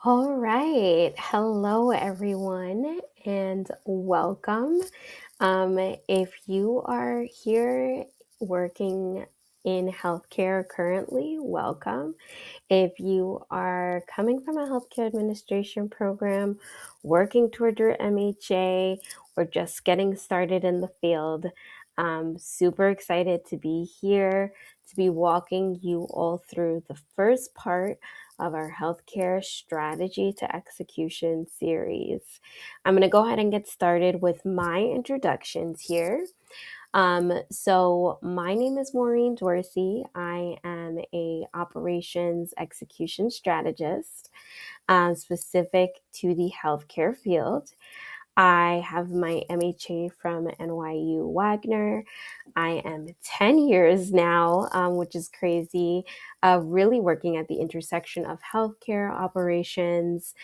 All right. Hello, everyone, and welcome. If you are here working in healthcare currently, welcome. If you are coming from a healthcare administration program, working toward your MHA, or just getting started in the field, I'm super excited to be here to be walking you all through the first part of our healthcare strategy to execution series. I'm going to go ahead and get started with my introductions here. So my name is Maureen Dorsey. I am a operations execution strategist, specific to the healthcare field. I have my MHA from NYU Wagner. I am 10 years now, which is crazy, really working at the intersection of healthcare operations,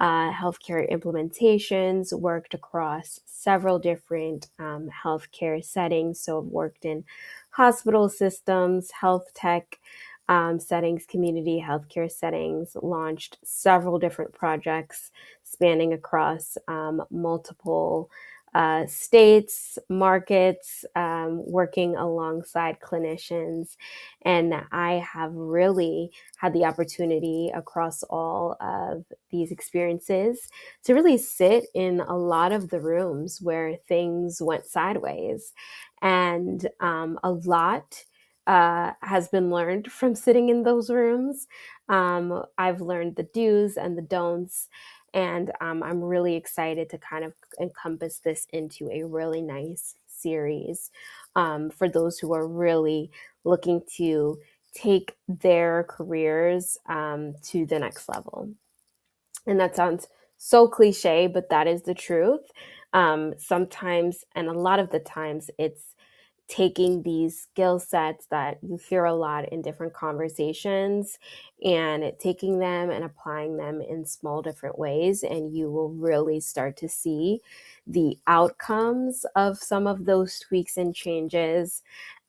healthcare implementations, worked across several different healthcare settings. So I've worked in hospital systems, health tech settings, community healthcare settings, launched several different projects spanning across multiple states, markets, working alongside clinicians. And I have really had the opportunity across all of these experiences to really sit in a lot of the rooms where things went sideways. And a lot has been learned from sitting in those rooms. I've learned the do's and the don'ts. And I'm really excited to kind of encompass this into a really nice series for those who are really looking to take their careers to the next level. And that sounds so cliche, but that is the truth. Sometimes, and a lot of the times, it's taking these skill sets that you hear a lot in different conversations and taking them and applying them in small different ways. And you will really start to see the outcomes of some of those tweaks and changes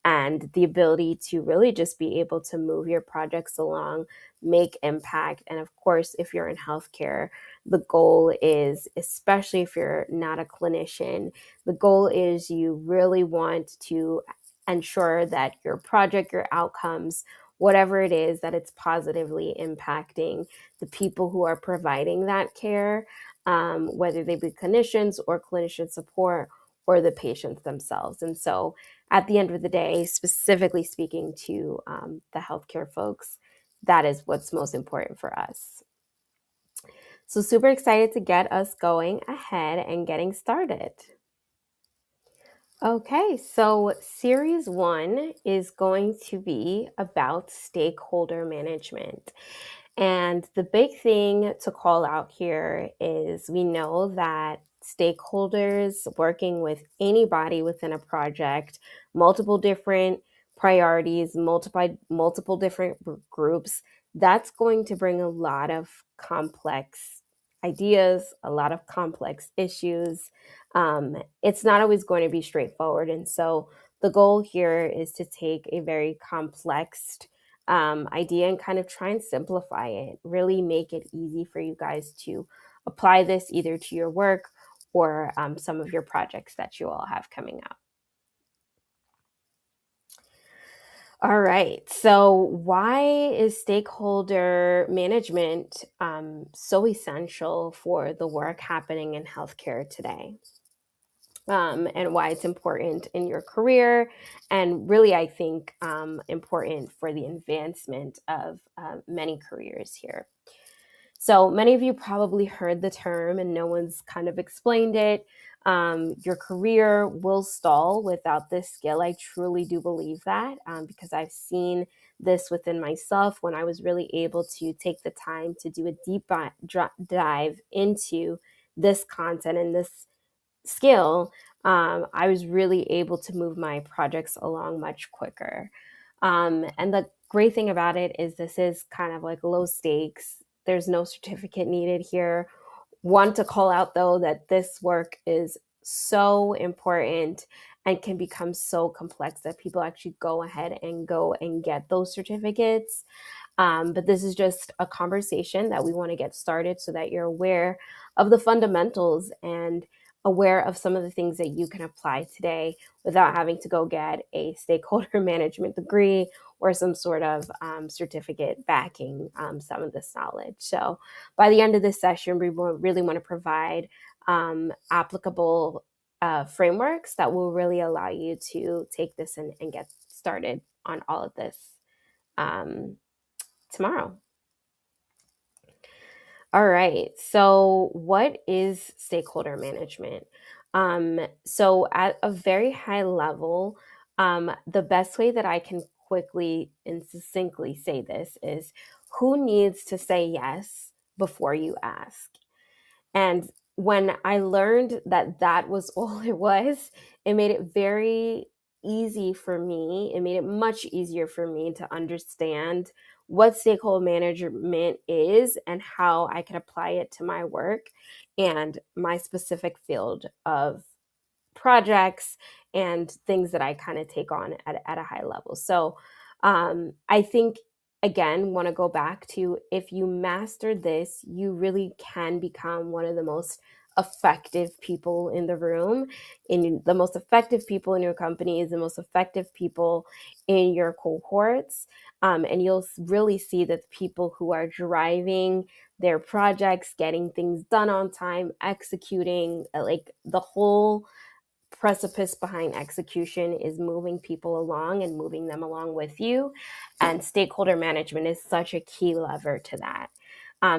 and the ability to really just be able to move your projects along, make impact. And of course, if you're in healthcare, the goal is, especially if you're not a clinician, the goal is you really want to ensure that your project, your outcomes, whatever it is, that it's positively impacting the people who are providing that care, whether they be clinicians or clinician support or the patients themselves. And so at the end of the day, specifically speaking to the healthcare folks, that is what's most important for us. So super excited to get us going ahead and getting started. Okay, so series one is going to be about stakeholder management. And the big thing to call out here is we know that stakeholders working with anybody within a project, multiple different priorities, multiple different groups, that's going to bring a lot of complex ideas, a lot of complex issues. It's not always going to be straightforward. And so the goal here is to take a very complex idea and kind of try and simplify it, really make it easy for you guys to apply this either to your work or some of your projects that you all have coming up. All right. So, why is stakeholder management so essential for the work happening in healthcare today? And why it's important in your career, and really, I think, important for the advancement of many careers here. So many of you probably heard the term and no one's kind of explained it. Your career will stall without this skill. I truly do believe that because I've seen this within myself when I was really able to take the time to do a deep dive into this content and this skill. I was really able to move my projects along much quicker. And the great thing about it is this is kind of like low stakes. There's no certificate needed here. Want to call out though that this work is so important and can become so complex that people actually go ahead and get those certificates. But this is just a conversation that we want to get started so that you're aware of the fundamentals and aware of some of the things that you can apply today without having to go get a stakeholder management degree or some sort of certificate backing some of this knowledge. So by the end of this session, we really want to provide applicable frameworks that will really allow you to take this and get started on all of this tomorrow. All right. So, what is stakeholder management? So, at a very high level, the best way that I can quickly and succinctly say this is who needs to say yes before you ask? And when I learned that that was all it was, it made it very easy for me. It made it much easier for me to understand what stakeholder management is and how I can apply it to my work and my specific field of projects and things that I kind of take on at a high level. So I think, again, want to go back to if you master this, you really can become one of the most effective people in the room, in the most effective people in your companies, the most effective people in your cohorts. And you'll really see that the people who are driving their projects, getting things done on time, executing, like the whole precipice behind execution is moving people along and moving them along with you. And stakeholder management is such a key lever to that.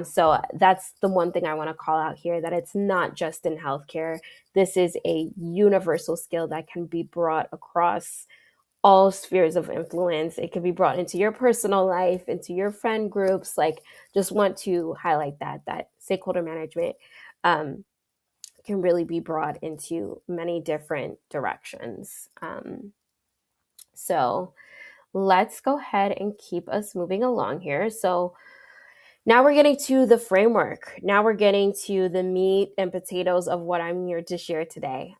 So that's the one thing I want to call out here, that it's not just in healthcare. This is a universal skill that can be brought across all spheres of influence. It can be brought into your personal life, into your friend groups. Like, just want to highlight that stakeholder management can really be brought into many different directions. So let's go ahead and keep us moving along here. So now we're getting to the framework. Now we're getting to the meat and potatoes of what I'm here to share today.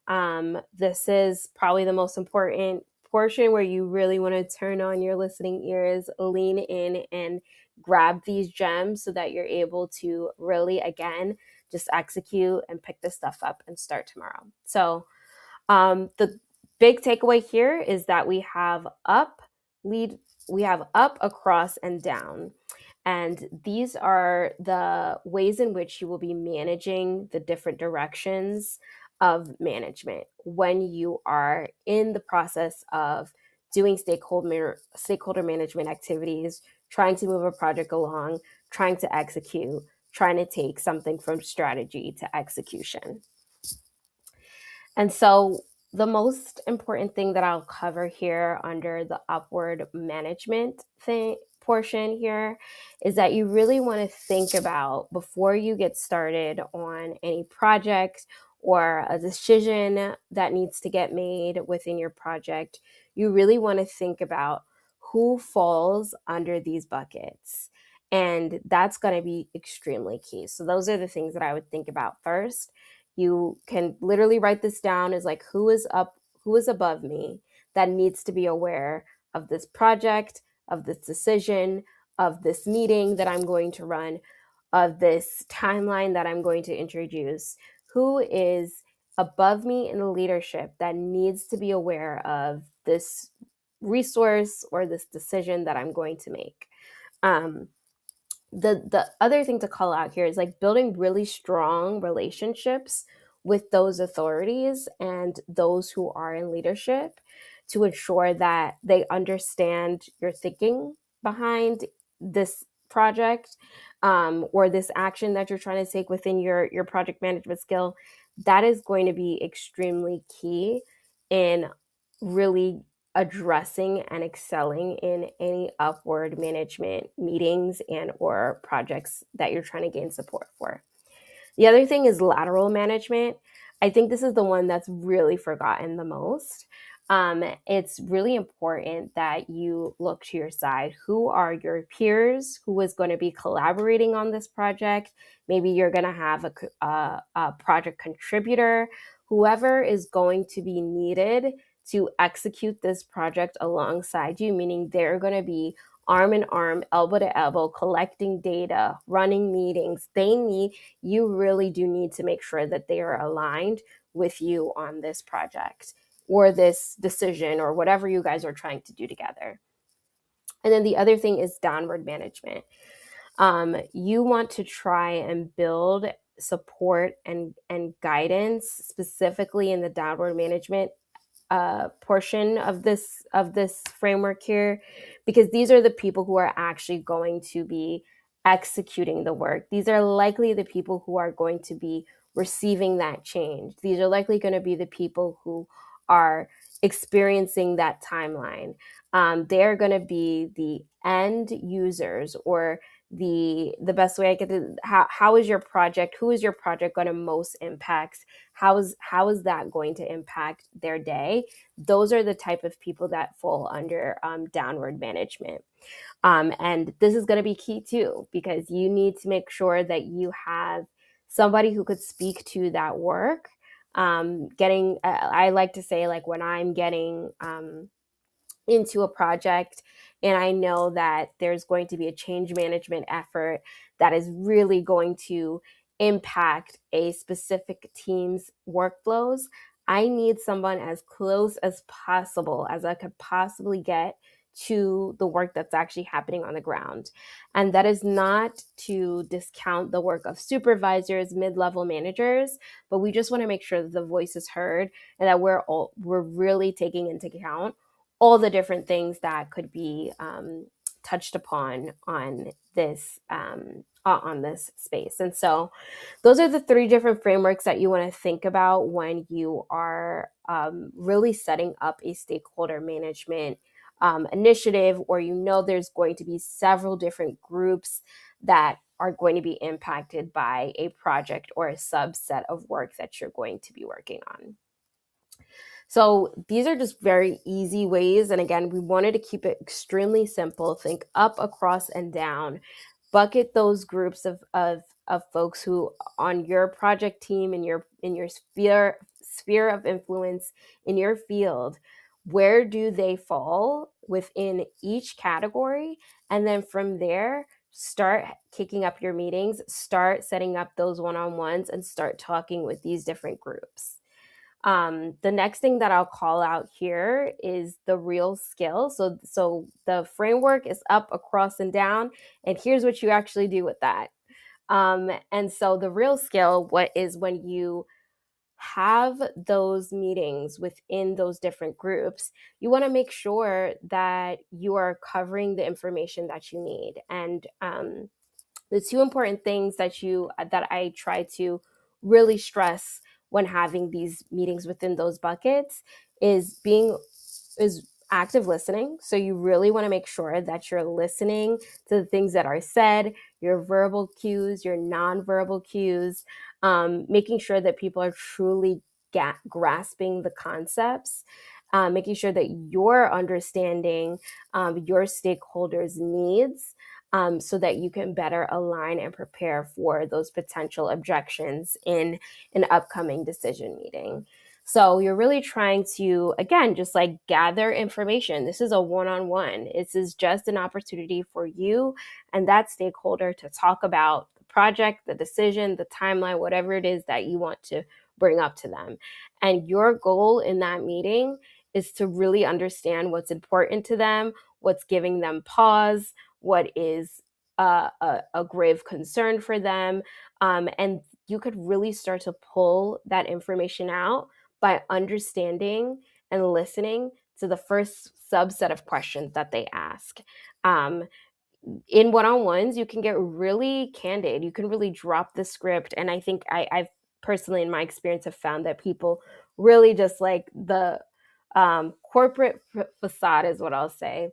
This is probably the most important portion where you really want to turn on your listening ears, lean in, and grab these gems so that you're able to really, again, just execute and pick this stuff up and start tomorrow. So the big takeaway here is that we have up, lead, we have up, across, and down. And these are the ways in which you will be managing the different directions of management when you are in the process of doing stakeholder management activities, trying to move a project along, trying to execute, trying to take something from strategy to execution. And so the most important thing that I'll cover here under the upward management portion here is that you really want to think about, before you get started on any project or a decision that needs to get made within your project, you really want to think about who falls under these buckets. And that's going to be extremely key. So those are the things that I would think about first. You can literally write this down as like, who is above me that needs to be aware of this project, of this decision, of this meeting that I'm going to run, of this timeline that I'm going to introduce. Who is above me in the leadership that needs to be aware of this resource or this decision that I'm going to make? The other thing to call out here is like building really strong relationships with those authorities and those who are in leadership to ensure that they understand your thinking behind this project or this action that you're trying to take within your project management skill. That is going to be extremely key in really addressing and excelling in any upward management meetings and or projects that you're trying to gain support for. The other thing is lateral management. I think this is the one that's really forgotten the most. It's really important that you look to your side. Who are your peers? Who is going to be collaborating on this project? Maybe you're going to have a project contributor. Whoever is going to be needed to execute this project alongside you, meaning they're going to be arm in arm, elbow to elbow, collecting data, running meetings. You really do need to make sure that they are aligned with you on this project or this decision or whatever you guys are trying to do together. And then the other thing is downward management. You want to try and build support and guidance specifically in the downward management portion of this framework here, because these are the people who are actually going to be executing the work. These are likely the people who are going to be receiving that change. These are likely going to be the people who are experiencing that timeline. They're going to be the end users, or the best way I get to, how is your project, who is your project going to most impact? How is that going to impact their day? Those are the type of people that fall under downward management. And this is going to be key too, because you need to make sure that you have somebody who could speak to that work. I like to say, like, when I'm getting into a project and I know that there's going to be a change management effort that is really going to impact a specific team's workflows, I need someone as close as possible as I could possibly get to the work that's actually happening on the ground. And that is not to discount the work of supervisors, mid-level managers, but we just want to make sure that the voice is heard and that we're really taking into account all the different things that could be touched upon on this space. And so those are the 3 different frameworks that you want to think about when you are really setting up a stakeholder management initiative, or there's going to be several different groups that are going to be impacted by a project or a subset of work that you're going to be working on. So these are just very easy ways. And again, we wanted to keep it extremely simple. Think up, across, and down. Bucket those groups of folks who on your project team, in your sphere of influence, in your field. Where do they fall within each category? And then from there, start kicking up your meetings, start setting up those one-on-ones, and start talking with these different groups. The next thing that I'll call out here is the real skill. So the framework is up, across, and down, and here's what you actually do with that. And so the real skill, what is when you have those meetings within those different groups, you want to make sure that you are covering the information that you need. And the 2 important things that I try to really stress when having these meetings within those buckets is active listening. So you really want to make sure that you're listening to the things that are said, your verbal cues, your nonverbal cues, making sure that people are truly grasping the concepts, making sure that you're understanding your stakeholders' needs, so that you can better align and prepare for those potential objections in an upcoming decision meeting. So you're really trying to, again, just like gather information. This is a one-on-one. This is just an opportunity for you and that stakeholder to talk about the project, the decision, the timeline, whatever it is that you want to bring up to them. And your goal in that meeting is to really understand what's important to them, what's giving them pause, what is a grave concern for them. And you could really start to pull that information out by understanding and listening to the first subset of questions that they ask. In one-on-ones, you can get really candid. You can really drop the script. And I think I've personally, in my experience, have found that people really just like the corporate facade is what I'll say,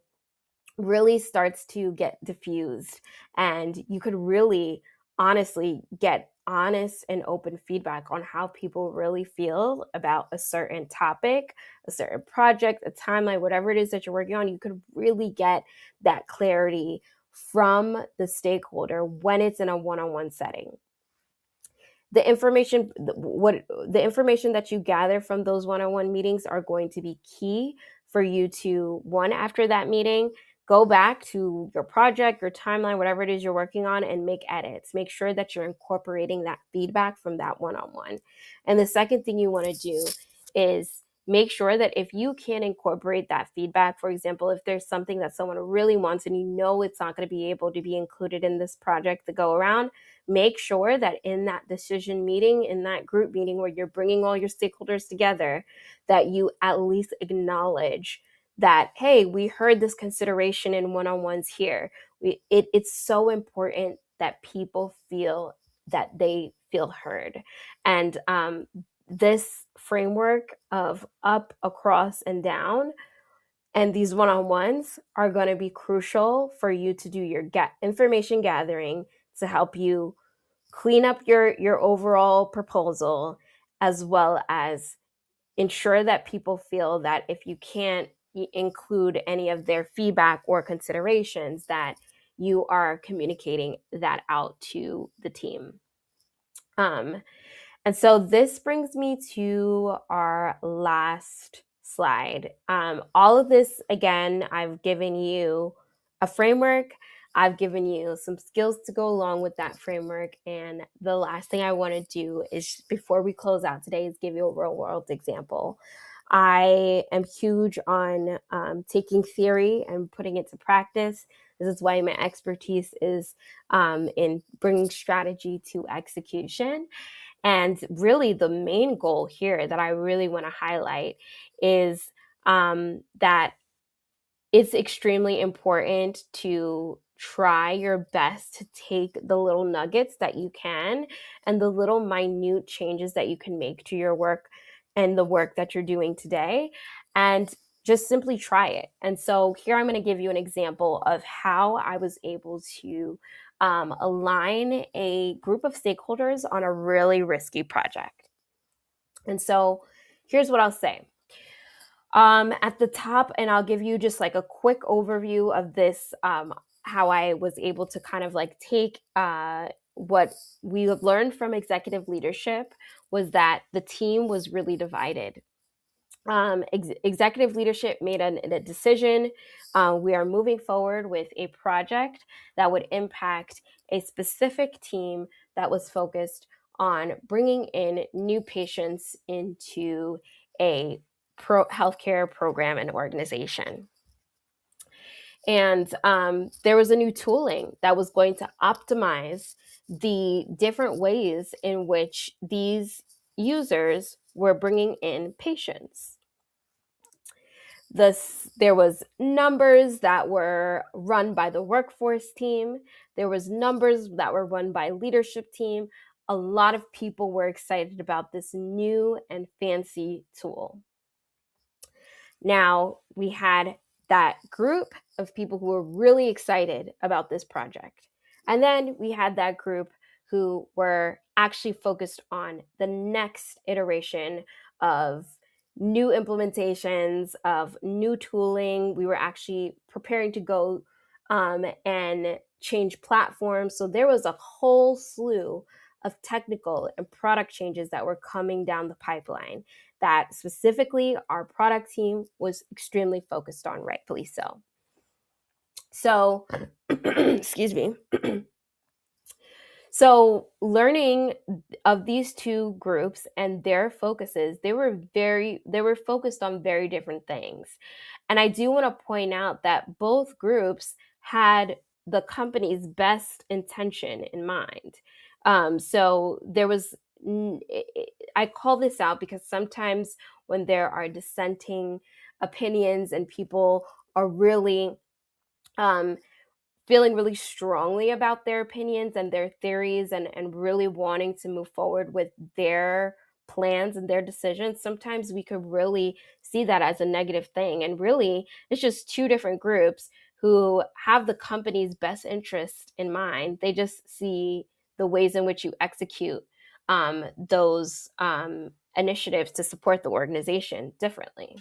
really starts to get diffused, and you could really honestly get honest and open feedback on how people really feel about a certain topic, a certain project, a timeline, whatever it is that you're working on. You could really get that clarity from the stakeholder when it's in a one-on-one setting. The information that you gather from those one-on-one meetings are going to be key for you to, one, after that meeting, go back to your project, your timeline, whatever it is you're working on, and make edits. Make sure that you're incorporating that feedback from that one-on-one. And the second thing you want to do is make sure that if you can incorporate that feedback, for example, if there's something that someone really wants and you know it's not going to be able to be included in this project to go around, make sure that in that decision meeting, in that group meeting where you're bringing all your stakeholders together, that you at least acknowledge that, hey, we heard this consideration in one-on-ones here. It's so important that people feel that they feel heard. And this framework of up, across, and down, and these one-on-ones are going to be crucial for you to do your information gathering to help you clean up your overall proposal, as well as ensure that people feel that if you can't include any of their feedback or considerations, that you are communicating that out to the team. And so this brings me to our last slide. All of this, again, I've given you a framework. I've given you some skills to go along with that framework. And the last thing I want to do is, before we close out today, is give you a real world example. I am huge on taking theory and putting it to practice. This is why my expertise is in bringing strategy to execution. And really, the main goal here that I really want to highlight is that it's extremely important to try your best to take the little nuggets that you can and the little minute changes that you can make to your work and the work that you're doing today, and just simply try it. And so here I'm going to give you an example of how I was able to align a group of stakeholders on a really risky project. And so here's what I'll say. At the top, and I'll give you just like a quick overview of this, how I was able to kind of like take what we learned from executive leadership was that the team was really divided. Executive leadership made a decision. We are moving forward with a project that would impact a specific team that was focused on bringing in new patients into a healthcare program and organization. And there was a new tooling that was going to optimize the different ways in which these users were bringing in patients. There was numbers that were run by the workforce team. There was numbers that were run by leadership team. A lot of people were excited about this new and fancy tool. Now, we had that group of people who were really excited about this project. And then we had that group who were actually focused on the next iteration of new implementations, of new tooling. We were actually preparing to go and change platforms. So there was a whole slew of technical and product changes that were coming down the pipeline that specifically our product team was extremely focused on, rightfully so. So, excuse me. So learning of these two groups and their focuses, they were focused on very different things. And I do want to point out that both groups had the company's best intention in mind. So there was, I call this out because sometimes when there are dissenting opinions and people are really feeling really strongly about their opinions and their theories and really wanting to move forward with their plans and their decisions, sometimes we could really see that as a negative thing. And really, it's just two different groups who have the company's best interest in mind. They just see the ways in which you execute those initiatives to support the organization differently.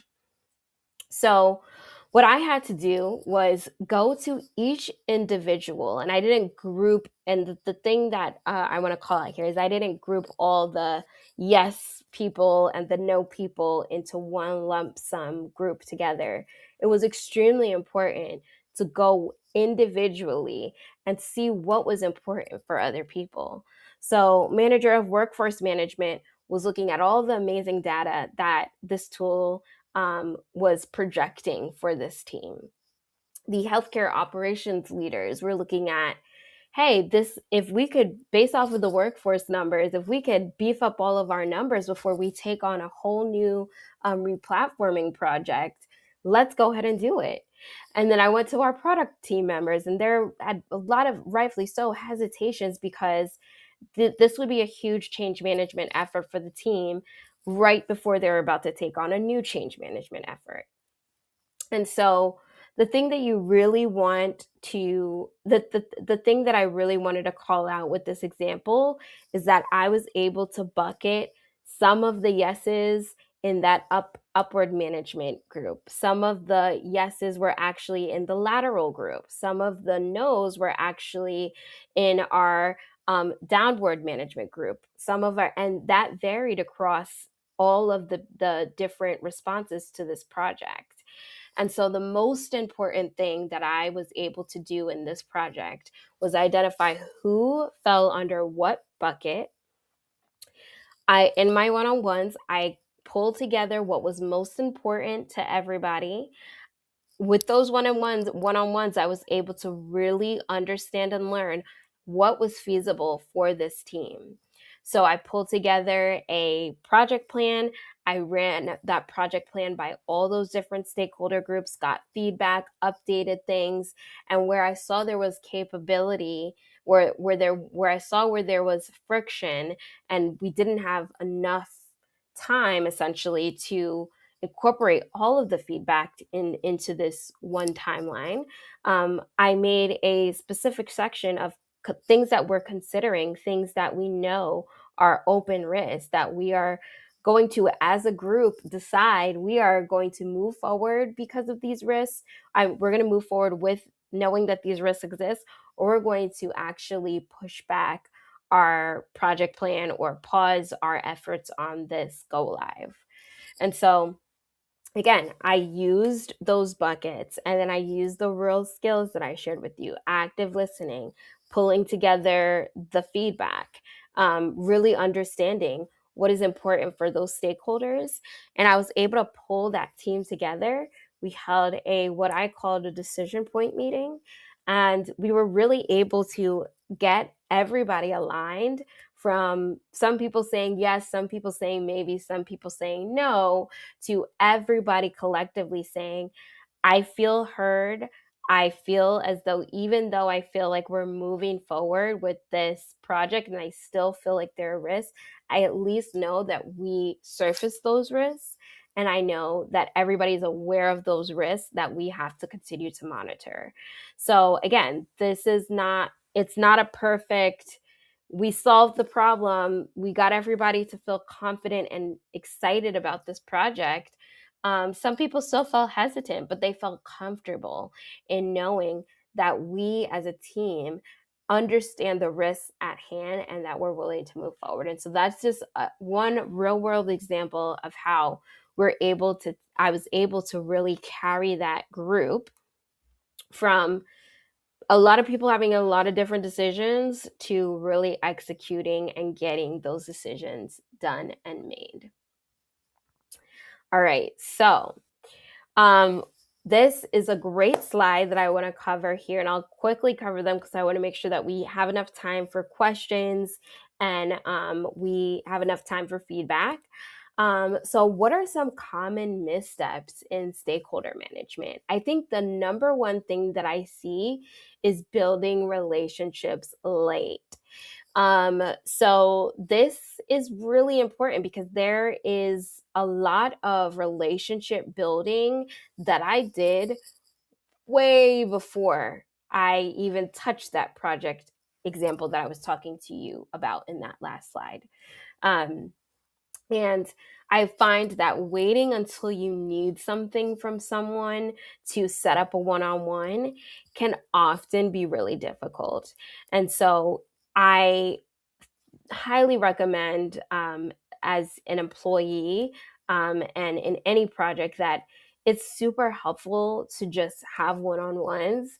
So what I had to do was go to each individual, and I didn't group, and the thing that I want to call out here is I didn't group all the yes people and the no people into one lump sum group together. It was extremely important to go individually and see what was important for other people. So, manager of workforce management was looking at all the amazing data that this tool was projecting for this team. The healthcare operations leaders were looking at, hey, this, if we could, based off of the workforce numbers, if we could beef up all of our numbers before we take on a whole new replatforming project, let's go ahead and do it. And then I went to our product team members, and there had a lot of, rightfully so, hesitations because this would be a huge change management effort for the team right before they're about to take on a new change management effort. And so the thing that you really want to, the thing that I really wanted to call out with this example is that I was able to bucket some of the yeses in that upward management group. Some of the yeses were actually in the lateral group. Some of the nos were actually in our downward management group. Some of our, and that varied across all of the different responses to this project. And so the most important thing that I was able to do in this project was identify who fell under what bucket. In my one-on-ones, I pulled together what was most important to everybody. With those one-on-ones, I was able to really understand and learn what was feasible for this team. So I pulled together a project plan. I ran that project plan by all those different stakeholder groups, got feedback, updated things, and where I saw there was capability, where I saw where there was friction and we didn't have enough time essentially to incorporate all of the feedback into this one timeline. I made a specific section of things that we're considering, things that we know are open risk, that we are going to, as a group, decide we are going to move forward because of these risks. We're going to move forward with knowing that these risks exist, or we're going to actually push back our project plan or pause our efforts on this go live. And so again, I used those buckets, and then I used the real skills that I shared with you: active listening, pulling together the feedback, really understanding what is important for those stakeholders. And I was able to pull that team together. We held what I called a decision point meeting, and we were really able to get everybody aligned, from some people saying yes, some people saying maybe, some people saying no, to everybody collectively saying, I feel heard. I feel as though, even though I feel like we're moving forward with this project and I still feel like there are risks, I at least know that we surface those risks. And I know that everybody's aware of those risks that we have to continue to monitor. So again, it's not a perfect, we solved the problem, we got everybody to feel confident and excited about this project. Some people still felt hesitant, but they felt comfortable in knowing that we as a team understand the risks at hand and that we're willing to move forward. And so that's just one real world example of how I was able to really carry that group from a lot of people having a lot of different decisions to really executing and getting those decisions done and made. All right, so this is a great slide that I want to cover here, and I'll quickly cover them because I want to make sure that we have enough time for questions and we have enough time for feedback. So what are some common missteps in stakeholder management? I think the number one thing that I see is building relationships late. So this is really important because there is a lot of relationship building that I did way before I even touched that project example that I was talking to you about in that last slide. And I find that waiting until you need something from someone to set up a one-on-one can often be really difficult. And so I highly recommend, as an employee and in any project, that it's super helpful to just have one-on-ones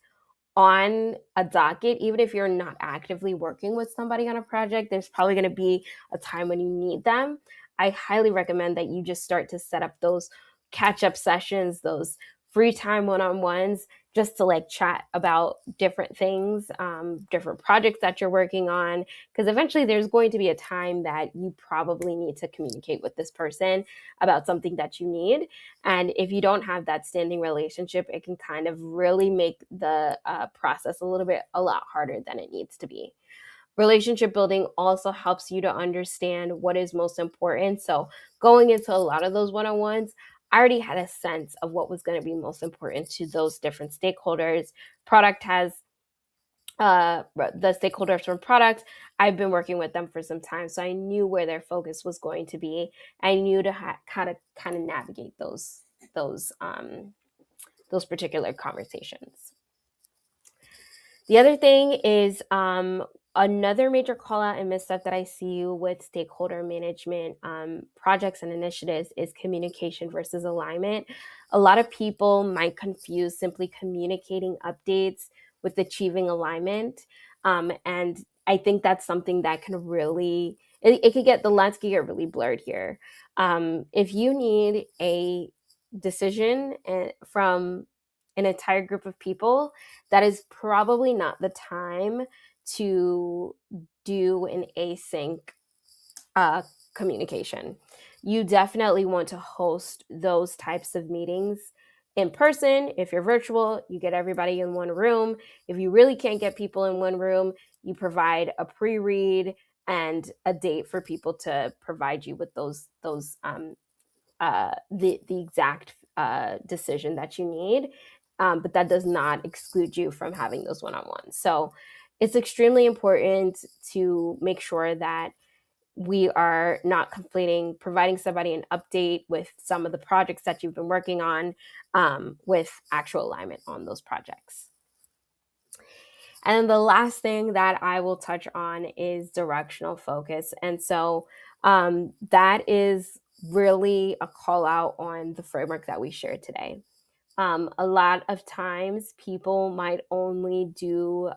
on a docket. Even if you're not actively working with somebody on a project, there's probably going to be a time when you need them. I highly recommend that you just start to set up those catch up sessions, those free time one-on-ones, just to like chat about different things, different projects that you're working on, because eventually there's going to be a time that you probably need to communicate with this person about something that you need. And if you don't have that standing relationship, it can kind of really make the process a lot harder than it needs to be. Relationship building also helps you to understand what is most important. So, going into a lot of those one on ones, I already had a sense of what was going to be most important to those different stakeholders. Product has the stakeholders from product. I've been working with them for some time, so I knew where their focus was going to be. I knew to how to kind of navigate those particular conversations. The other thing is another major call out and misstep that I see with stakeholder management projects and initiatives is communication versus alignment. A lot of people might confuse simply communicating updates with achieving alignment. And I think that's something that can really, it could get, the lines could get really blurred here. If you need a decision from an entire group of people, that is probably not the time to do an async communication. You definitely want to host those types of meetings in person. If you're virtual, you get everybody in one room. If you really can't get people in one room, you provide a pre-read and a date for people to provide you with the exact decision that you need. But that does not exclude you from having those one-on-ones. So it's extremely important to make sure that we are not conflating providing somebody an update with some of the projects that you've been working on with actual alignment on those projects. And the last thing that I will touch on is directional focus. And so that is really a call out on the framework that we shared today. A lot of times people might only do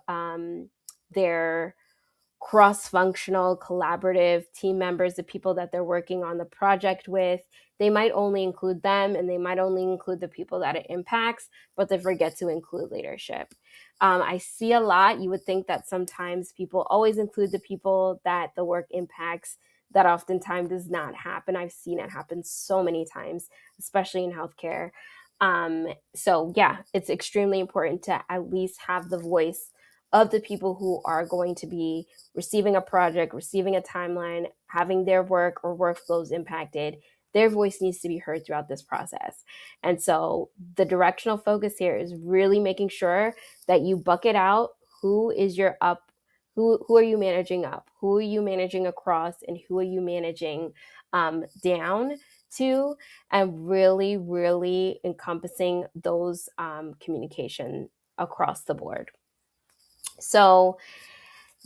their cross-functional, collaborative team members, the people that they're working on the project with. They might only include them, and they might only include the people that it impacts, but they forget to include leadership. I see a lot. You would think that sometimes people always include the people that the work impacts. That oftentimes does not happen. I've seen it happen so many times, especially in healthcare. So yeah, it's extremely important to at least have the voice of the people who are going to be receiving a project, receiving a timeline, having their work or workflows impacted. Their voice needs to be heard throughout this process. And so the directional focus here is really making sure that you bucket out who is your up, who are you managing up, who are you managing across, and who are you managing down to, and really, really encompassing those communication across the board. So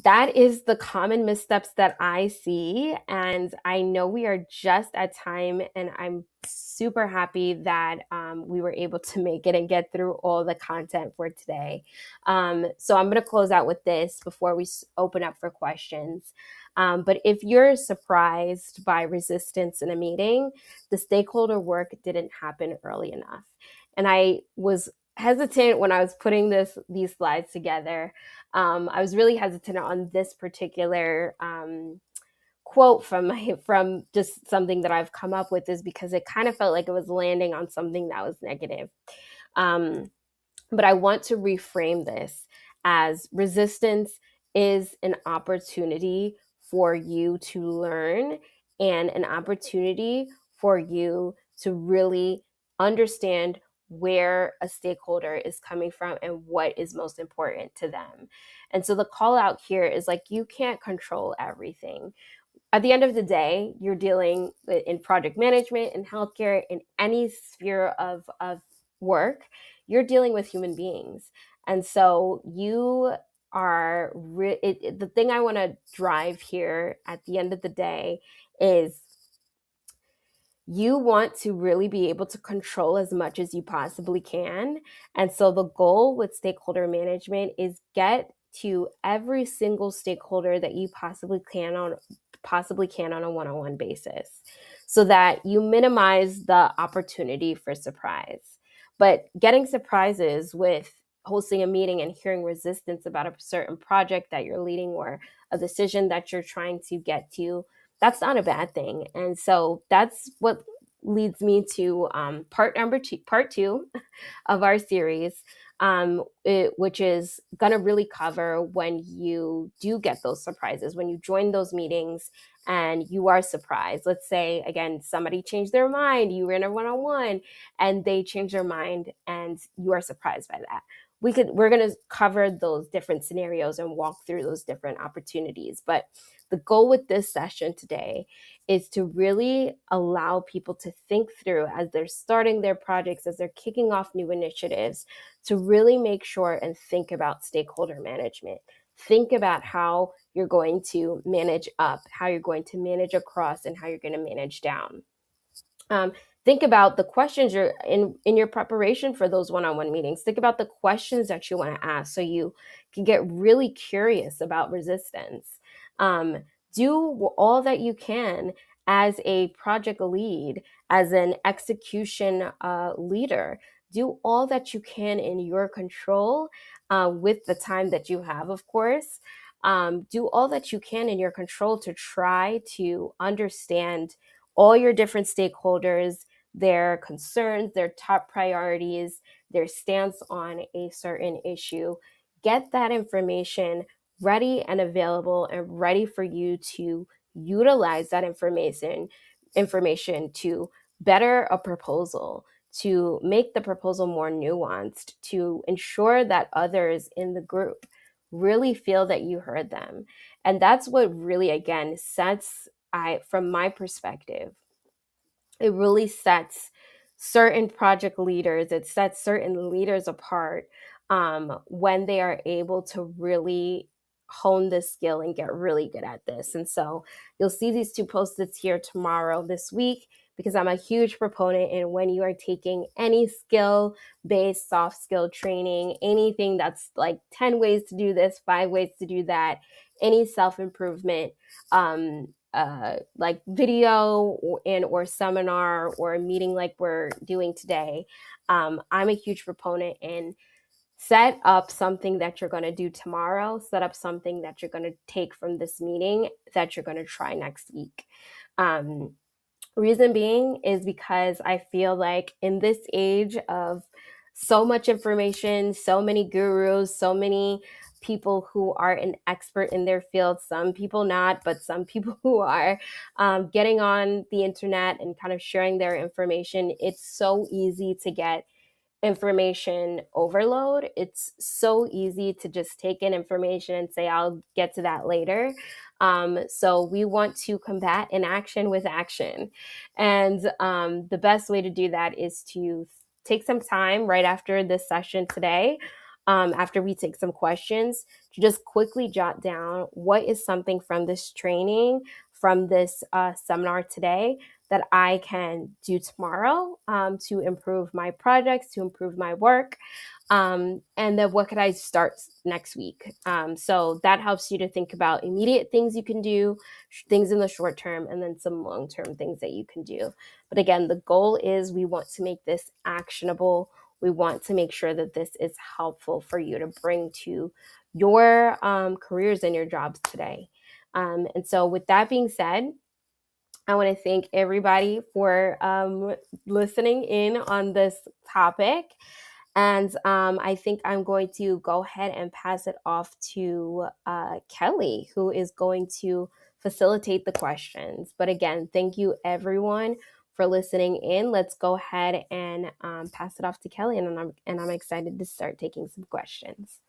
that is the common missteps that I see. And I know we are just at time, and I'm super happy that we were able to make it and get through all the content for today. So I'm going to close out with this before we open up for questions. But if you're surprised by resistance in a meeting, the stakeholder work didn't happen early enough. And I was hesitant when I was putting these slides together. I was really hesitant on this particular quote from just something that I've come up with, is because it kind of felt like it was landing on something that was negative. But I want to reframe this as resistance is an opportunity for you to learn, and an opportunity for you to really understand where a stakeholder is coming from and what is most important to them. And so the call out here is like, you can't control everything. At the end of the day, you're dealing with, in project management, in healthcare, in any sphere of work, you're dealing with human beings. And so you are, the thing I want to drive here at the end of the day is you want to really be able to control as much as you possibly can. And so the goal with stakeholder management is get to every single stakeholder that you possibly can on a one-on-one basis, so that you minimize the opportunity for surprise. But getting surprises with hosting a meeting and hearing resistance about a certain project that you're leading or a decision that you're trying to get to, that's not a bad thing. And so that's what leads me to part two of our series, which is going to really cover when you do get those surprises, when you join those meetings and you are surprised. Let's say, again, somebody changed their mind, you were in a one-on-one and they changed their mind and you are surprised by that. We're going to cover those different scenarios and walk through those different opportunities. But the goal with this session today is to really allow people to think through, as they're starting their projects, as they're kicking off new initiatives, to really make sure and think about stakeholder management. Think about how you're going to manage up, how you're going to manage across, and how you're going to manage down. Think about the questions you're in your preparation for those one-on-one meetings. Think about the questions that you want to ask so you can get really curious about resistance. Do all that you can as a project lead, as an execution leader. Do all that you can in your control with the time that you have, of course. Do all that you can in your control to try to understand all your different stakeholders, their concerns, their top priorities, their stance on a certain issue. Get that information ready and available and ready for you to utilize that information to better a proposal, to make the proposal more nuanced, to ensure that others in the group really feel that you heard them. And that's what really, again, from my perspective, it really sets certain project leaders, it sets certain leaders apart when they are able to really hone this skill and get really good at this. And so you'll see these two post-its here tomorrow, this week, because I'm a huge proponent in when you are taking any skill-based soft skill training, anything that's like 10 ways to do this, 5 ways to do that, any self-improvement like video or seminar or a meeting like we're doing today, I'm a huge proponent in set up something that you're going to do tomorrow, set up something that you're going to take from this meeting that you're going to try next week. Reason being is because I feel like in this age of so much information, so many gurus, so many people who are an expert in their field, some people not, but some people who are getting on the internet and kind of sharing their information, it's so easy to get information overload. It's so easy to just take in information and say, I'll get to that later. So we want to combat inaction with action. And the best way to do that is to take some time right after this session today, after we take some questions, to just quickly jot down what is something from this training, from this seminar today, that I can do tomorrow to improve my projects, to improve my work. And then what could I start next week? So that helps you to think about immediate things you can do, things in the short term, and then some long-term things that you can do. But again, the goal is we want to make this actionable. We want to make sure that this is helpful for you to bring to your careers and your jobs today. And so with that being said, I want to thank everybody for listening in on this topic. And I think I'm going to go ahead and pass it off to Kelly, who is going to facilitate the questions. But again, thank you everyone for listening in. Let's go ahead and pass it off to Kelly, and I'm excited to start taking some questions.